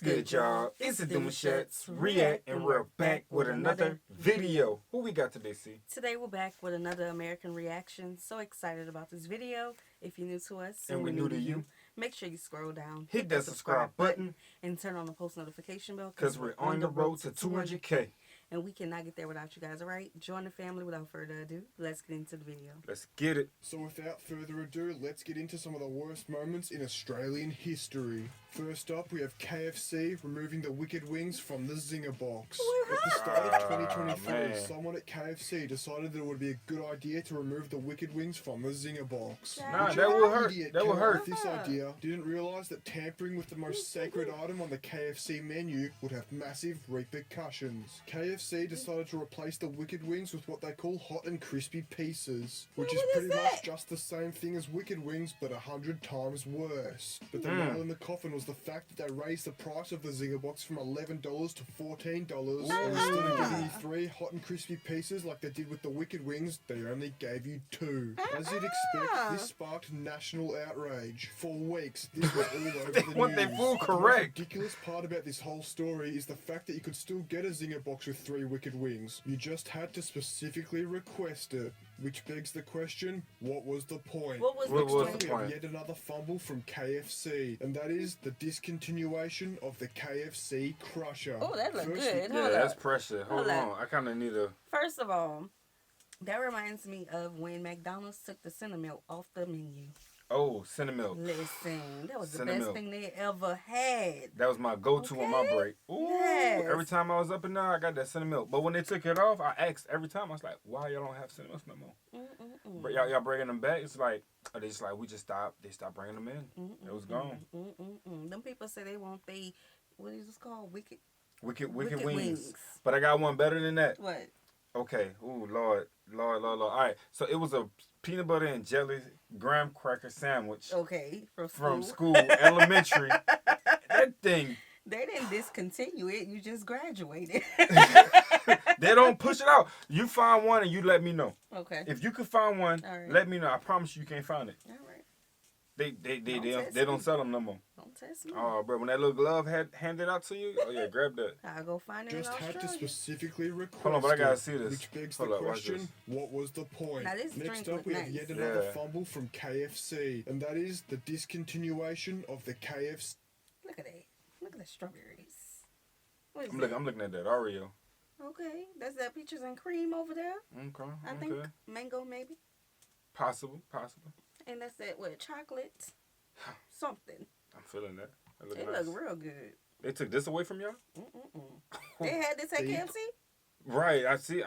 good, y'all? It's the Demouchet REACT, and we're back with another video. Who we got today, C? Today we're back with another American reaction. So excited about this video. If you're new to us And we're new to you, make sure you scroll down, hit that subscribe button, and turn on the post notification bell because we're on the road to 200K. And we cannot get there without you guys, alright? Join the family without further ado. Let's get into the video. Let's get it. So without further ado, let's get into some of the worst moments in Australian history. First up, we have KFC removing the wicked wings from the Zinger box. At the start of 2023, someone at KFC decided that it would be a good idea to remove the wicked wings from the Zinger box. Nah, that will hurt. That will hurt. This idea didn't realise that tampering with the most sacred item on the KFC menu would have massive repercussions. KFC decided to replace the wicked wings with what they call hot and crispy pieces, which is pretty much just the same thing as wicked wings but 100 times worse. But the nail in the coffin was the fact that they raised the price of the Zinger box from $11 to $14, and instead of giving you 3 hot and crispy pieces like they did with the wicked wings, they only gave you 2. As you'd expect, this sparked national outrage. For weeks, this was all over the news. They fool correct. The most ridiculous part about this whole story is the fact that you could still get a Zinger box with 3 wicked wings. You just had to specifically request it. Which begs the question, what was the point? What was Next up, we have yet another fumble from KFC, and that is the discontinuation of the KFC Crusher. Oh, that looks good. Yeah, that's pressure. Hold on. I kind of need a... First of all, that reminds me of when McDonald's took the Cinnamilk off the menu. Oh, Cinnamilk. Listen, that was the best thing they ever had. That was my go-to on my break. Ooh, yes. Every time I was up and down, I got that Cinnamilk. But when they took it off, I asked every time. I was like, why y'all don't have Cinnamilk no more? But y'all bringing them back? It's like, they just like, we just stopped. They stopped bringing them in. It was gone. Them people say they want what is this called? Wicked wings. But I got one better than that. What? Okay. Ooh, Lord. All right. So it was a peanut butter and jelly graham cracker sandwich. Okay. From school, elementary. That thing. They didn't discontinue it. You just graduated. They don't push it out. You find one and you let me know. Okay. If you can find one, let me know. I promise you can't find it. All right. They don't sell them no more. Don't test me. Oh, bro, when that little glove handed out to you, oh yeah, grab that. I'll go find it. Just had to specifically request. Hold on, but I gotta see this. Which begs the question: what was the point? Next up, we have yet another fumble from KFC, and that is the discontinuation of the KFC. Look at that! Look at the strawberries. What is I'm looking at that Oreo. Okay, that's that peaches and cream over there. Okay. I think mango maybe. Possible. And that's that chocolate something. I'm feeling that. It looks real good. They took this away from y'all? They had this at KFC? Right, I see.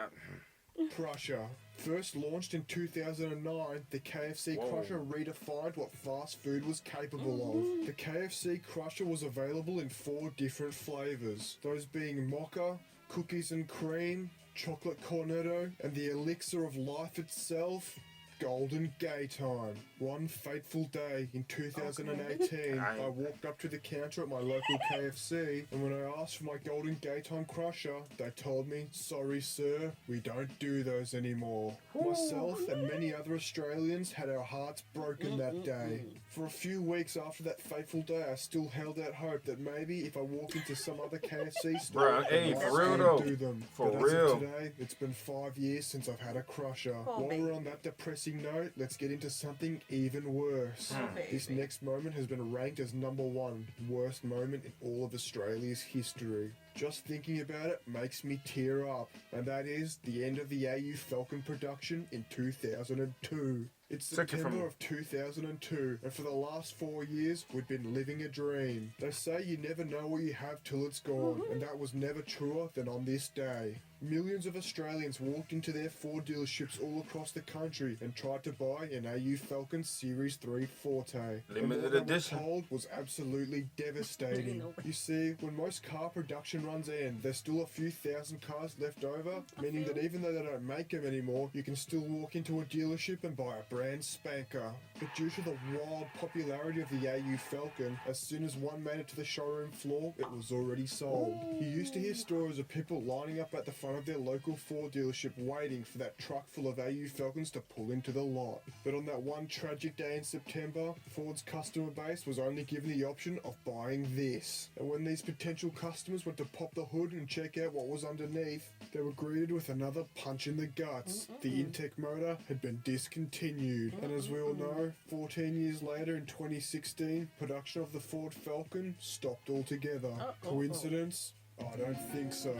Crusher. First launched in 2009, the KFC Crusher redefined what fast food was capable of. The KFC Crusher was available in 4 different flavors, those being mocha, cookies and cream, chocolate cornetto, and the elixir of life itself, Golden Gay Time. One fateful day in 2018, I walked up to the counter at my local KFC, and when I asked for my Golden Gay Time Crusher, they told me, sorry sir, we don't do those anymore. Myself and many other Australians had our hearts broken that day. For a few weeks after that fateful day, I still held out hope that maybe if I walk into some other KFC store, for real though. Do them. For but real. As of today, it's been 5 years since I've had a Crusher. While we're on that depressing note, let's get into something even worse. This next moment has been ranked as #1 worst moment in all of Australia's history. Just thinking about it makes me tear up, and that is the end of the AU Falcon production in 2002. It's September of 2002, and for the last 4 years, we've been living a dream. They say you never know what you have till it's gone, and that was never truer than on this day. Millions of Australians walked into their Ford dealerships all across the country and tried to buy an AU Falcon Series 3 Forte. Limited edition. What told was absolutely devastating. You see, when most car production runs end, there's still a few thousand cars left over, meaning that even though they don't make them anymore, you can still walk into a dealership and buy a brand spanker. But due to the wild popularity of the AU Falcon, as soon as one made it to the showroom floor, it was already sold. You used to hear stories of people lining up at the front front of their local Ford dealership waiting for that truck full of AU Falcons to pull into the lot. But on that one tragic day in September, Ford's customer base was only given the option of buying this. And when these potential customers went to pop the hood and check out what was underneath, they were greeted with another punch in the guts. The intake motor had been discontinued. And as we all know, 14 years later in 2016, production of the Ford Falcon stopped altogether. Coincidence? I don't think so.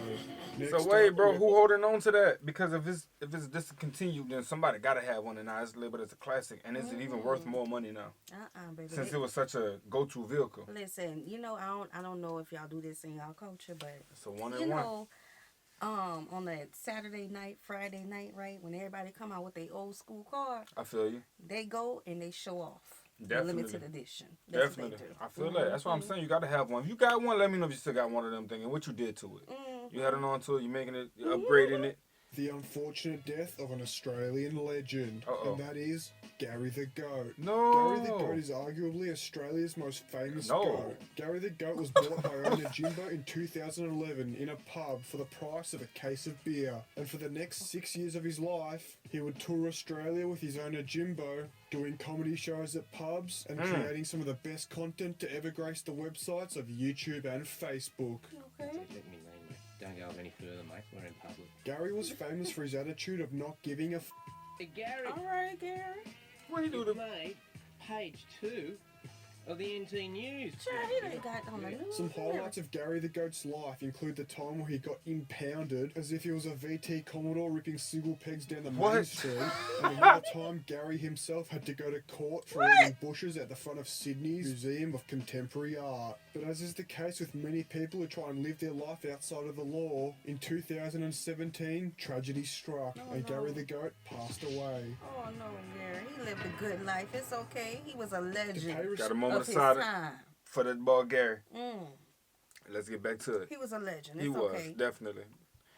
So wait, bro, who holding on to that? Because if it's discontinued, then somebody gotta have one, and now it's labeled as a classic. And is it even worth more money now? Baby. Since it was such a go-to vehicle. Listen, you know, I don't know if y'all do this in y'all culture, but it's a one-in-one. On that Saturday night, Friday night, right, when everybody come out with their old school car, I feel you. They go and they show off. Definitely. Limited edition. That's Definitely. I feel that. That's what I'm saying. You got to have one. If you got one, let me know if you still got one of them things and what you did to it. You adding on to it, you making it, upgrading it. The unfortunate death of an Australian legend. And that is Gary the Goat. No. Gary the Goat is arguably Australia's most famous goat. Gary the Goat was bought by owner Jimbo in 2011 in a pub for the price of a case of beer. And for the next 6 years of his life, he would tour Australia with his owner Jimbo, doing comedy shows at pubs and creating some of the best content to ever grace the websites of YouTube and Facebook. Okay. Don't go any further, mate. We're in public. Gary was famous for his attitude of not giving a Hey, Gary. All right, Gary. What do you do to mate? Page 2 of the NT News. Sure, he got on the news. Some highlights of Gary the Goat's life include the time where he got impounded as if he was a VT Commodore ripping single pegs down the main street, and another time Gary himself had to go to court for eating bushes at the front of Sydney's Museum of Contemporary Art. But as is the case with many people who try and live their life outside of the law, in 2017 tragedy struck and Gary the Goat passed away. Oh no, Gary. He lived a good life. It's okay. He was a legend. Got a moment of his aside time. for that ball, Gary. Let's get back to it. He was a legend. He was, definitely.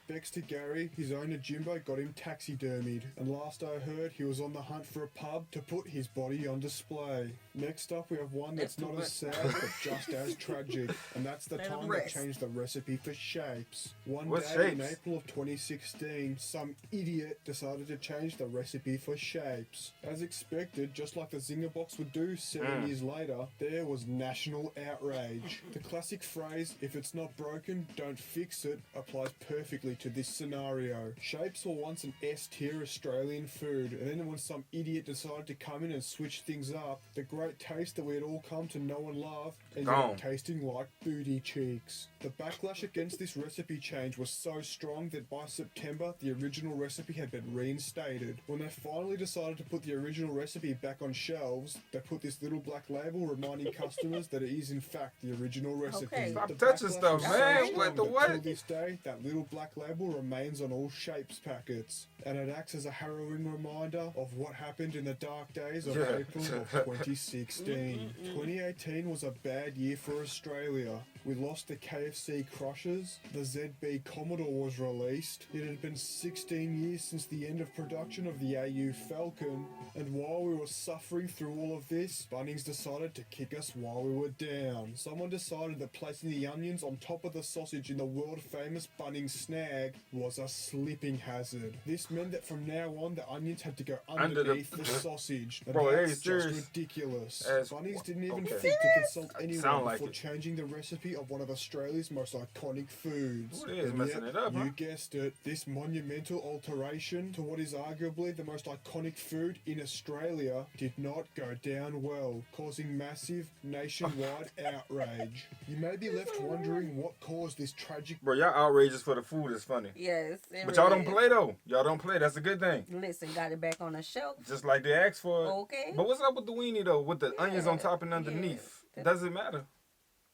Next to Gary, his owner Jimbo got him taxidermied, and last I heard, he was on the hunt for a pub to put his body on display. Next up, we have one that's not as sad, but just as tragic, and that's the time they changed the recipe for shapes. One day in April of 2016, some idiot decided to change the recipe for shapes. As expected, just like the Zinger box would do 7 years later, there was national outrage. The classic phrase, if it's not broken, don't fix it, applies perfectly to this scenario. Shapes were once an S-tier Australian food, and then when some idiot decided to come in and switch things up, the great taste that we had all come to know and love ended up tasting like booty cheeks. The backlash against this recipe change was so strong that by September, the original recipe had been reinstated. When they finally decided to put the original recipe back on shelves, they put this little black label reminding customers that it is in fact the original recipe. Stop touching stuff, man. What the what? To this day, that little black label remains on all shapes packets, and it acts as a harrowing reminder of what happened in the dark days of April of 2016. 2018 was a bad year for Australia. We lost the KFC Crushers, the ZB Commodore was released, it had been 16 years since the end of production of the AU Falcon, and while we were suffering through all of this, Bunnings decided to kick us while we were down. Someone decided that placing the onions on top of the sausage in the world famous Bunnings snag was a slipping hazard. This meant that from now on the onions had to go underneath the sausage. And that's just ridiculous. Bunnings didn't even think to consult anyone before changing the recipe of one of Australia's most iconic foods. You guessed it, this monumental alteration to what is arguably the most iconic food in Australia did not go down well, causing massive nationwide outrage. You may be left wondering what caused this tragic... Bro, y'all outrageous for the food is funny. Yes. But y'all don't play though. Y'all don't play. That's a good thing. Listen, got it back on the shelf. Just like they asked for it. Okay. But what's up with the weenie though? With the onions on top and underneath? Doesn't matter.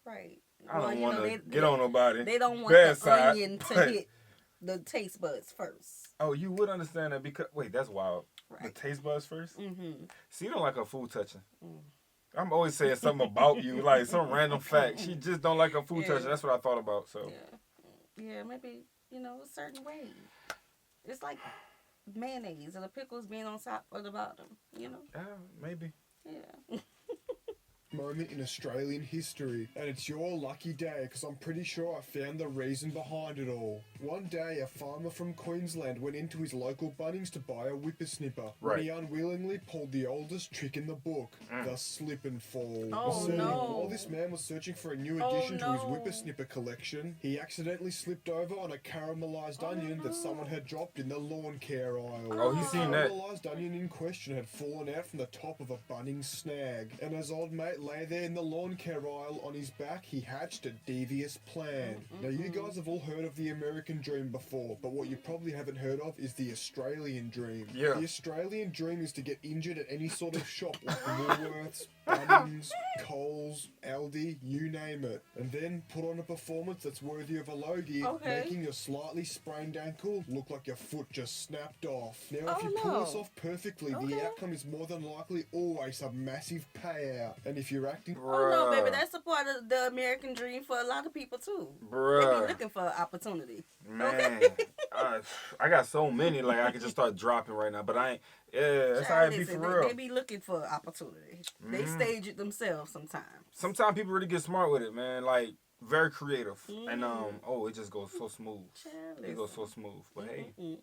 Right. I don't want to get on nobody. They don't want the onion to hit the taste buds first. Oh, you would understand that because... Wait, that's wild. Right. The taste buds first? See, you don't like her food touching. I'm always saying something about you, like some random fact. She just don't like her food touching. That's what I thought about, so... Yeah, maybe, a certain way. It's like mayonnaise and the pickles being on top or the bottom, Yeah, maybe. Yeah. moment in Australian history, and it's your lucky day because I'm pretty sure I found the reason behind it all. One day, a farmer from Queensland went into his local Bunnings to buy a whippersnipper. Right. He unwillingly pulled the oldest trick in the book, the slip and fall. Oh, So, no. while this man was searching for a new addition to his no. whippersnipper collection, he accidentally slipped over on a caramelized onion that someone had dropped in the lawn care aisle. Oh, he's seen that. The caramelized onion in question had fallen out from the top of a Bunnings snag, and as old mate lay there in the lawn care aisle on his back, he hatched a devious plan. Now, you guys have all heard of the American dream before, but what you probably haven't heard of is the Australian dream. Yeah. The Australian dream is to get injured at any sort of shop like Woolworths, Bunnings, Coles, Aldi, you name it, and then put on a performance that's worthy of a logie, Okay. making your slightly sprained ankle look like your foot just snapped off. Now, if Oh, you pull this no. off perfectly, Okay. the outcome is more than likely always a massive payout. And if you're acting... Oh no, baby, Bruh. that's a part of the American dream for a lot of people too. They be Bruh. looking for opportunity. Man, I got so many, like, I could just start dropping right now, but I ain't. Yeah, that's how it be Listen, for real. They be looking for opportunity. They Mhm. stage it themselves sometimes. Sometimes people really get smart with it, man. Like, very creative. And, Mm. oh, it just goes so smooth. Child, It goes listen. so smooth. But, hey. Mm-mm.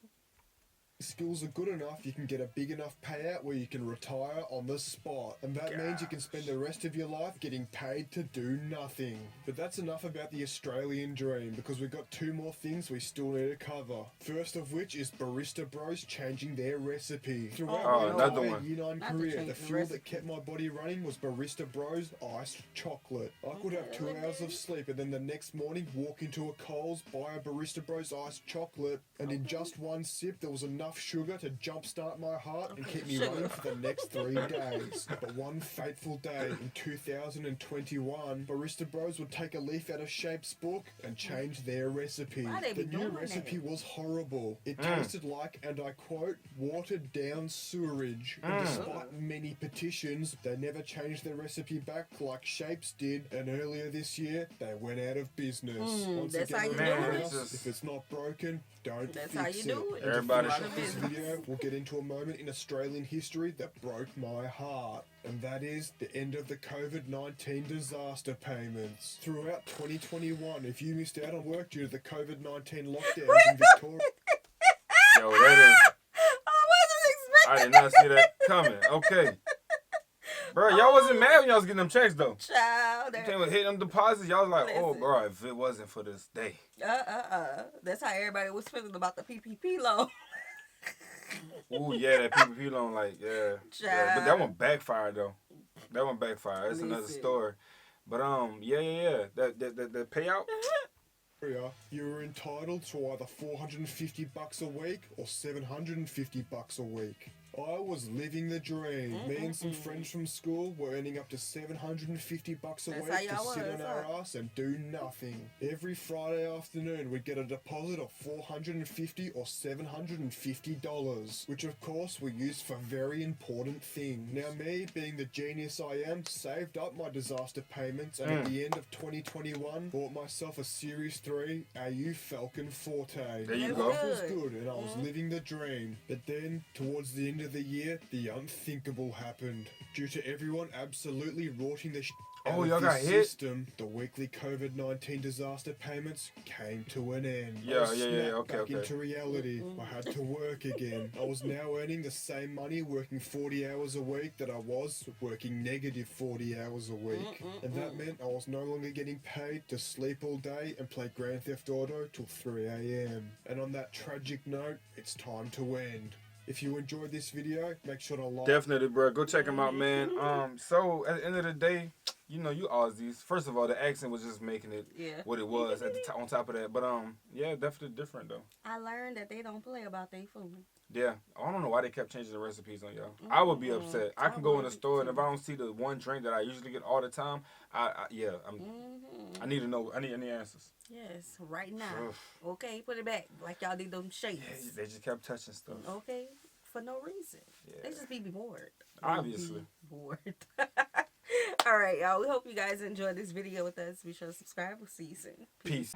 skills are good enough, you can get a big enough payout where you can retire on the spot. And that means you can spend the rest of your life getting paid to do nothing. But that's enough about the Australian dream, because we've got two more things we still need to cover. First of which is Barista Bros changing their recipe. Throughout Oh, my another entire one. Year 9 Not to career, change the the fuel that recipe. kept my body running was Barista Bros iced chocolate. I could have 2 hours of sleep and then the next morning walk into a Coles, buy a Barista Bros iced chocolate, and in just one sip there was enough sugar to jumpstart my heart and keep me Sugar. running for the next 3 days. But one fateful day in 2021, Barista Bros would take a leaf out of Shape's book and change their recipe. Why they The be new doing recipe that? was horrible. It tasted like, and I quote, watered down sewerage. And despite many petitions, they never changed their recipe back like Shapes did, and earlier this year, they went out of business. Once that's again, how you do remember it. us, if it's not broken, don't That's fix how you do it. And to Everybody finish should off this business. video, we'll get into a moment in Australian history that broke my heart. And that is the end of the COVID-19 disaster payments. Throughout 2021, if you missed out on work due to the COVID-19 lockdowns in Victoria... Yo, that is. I wasn't I expecting did not see that coming. Okay. Bro, y'all wasn't mad when y'all was getting them checks, though. child. You came with hitting them deposits, y'all was like, oh, Listen. bro, if it wasn't for this day. That's how everybody was feeling about the PPP loan. Ooh, yeah, that PPP loan, like, yeah. Yeah, but that Child. one backfired, though. That one backfired. That's another Listen. story. But, yeah. That payout. You were entitled to either $450 a week or $750 a week. I was living the dream. Me and some friends from school were earning up to $750 a That's week how to y'all sit was, on our huh? ass and do nothing. Every Friday afternoon, we'd get a deposit of $450 or $750, which of course we used for very important things. Now, me, being the genius I am, saved up my disaster payments, and at the end of 2021, bought myself a Series 3 AU Falcon Forte. There you That's go. Life was good. good, and I was living the dream. But then, towards the end of the year, the unthinkable happened. Due to everyone absolutely rorting the out Oh, of y'all this got hit? system, the weekly COVID-19 disaster payments came to an end. Yeah, I was yeah, snapped okay, back okay. into reality. I had to work again. I was now earning the same money working 40 hours a week that I was working negative 40 hours a week. And that meant I was no longer getting paid to sleep all day and play Grand Theft Auto till 3 a.m. And on that tragic note, it's time to end. If you enjoyed this video, make sure to like. Definitely, bro. Go check him out, man. So at the end of the day, you know, you Aussies. First of all, the accent was just making it Yeah. what it was at the on top of that. But yeah, definitely different though. I learned that they don't play about their food. Yeah, I don't know why they kept changing the recipes on y'all. I would be upset. I can go in the store and if I don't see the one drink that I usually get all the time, I need to know. I need any answers. Yes, right now. Ugh. Okay, put it back like y'all did them shakes. Yeah, they just kept touching stuff. Okay, for no reason. Yeah. They just be bored. Obviously. Bored. All right, y'all. We hope you guys enjoyed this video with us. Be sure to subscribe. We'll see you soon. Peace.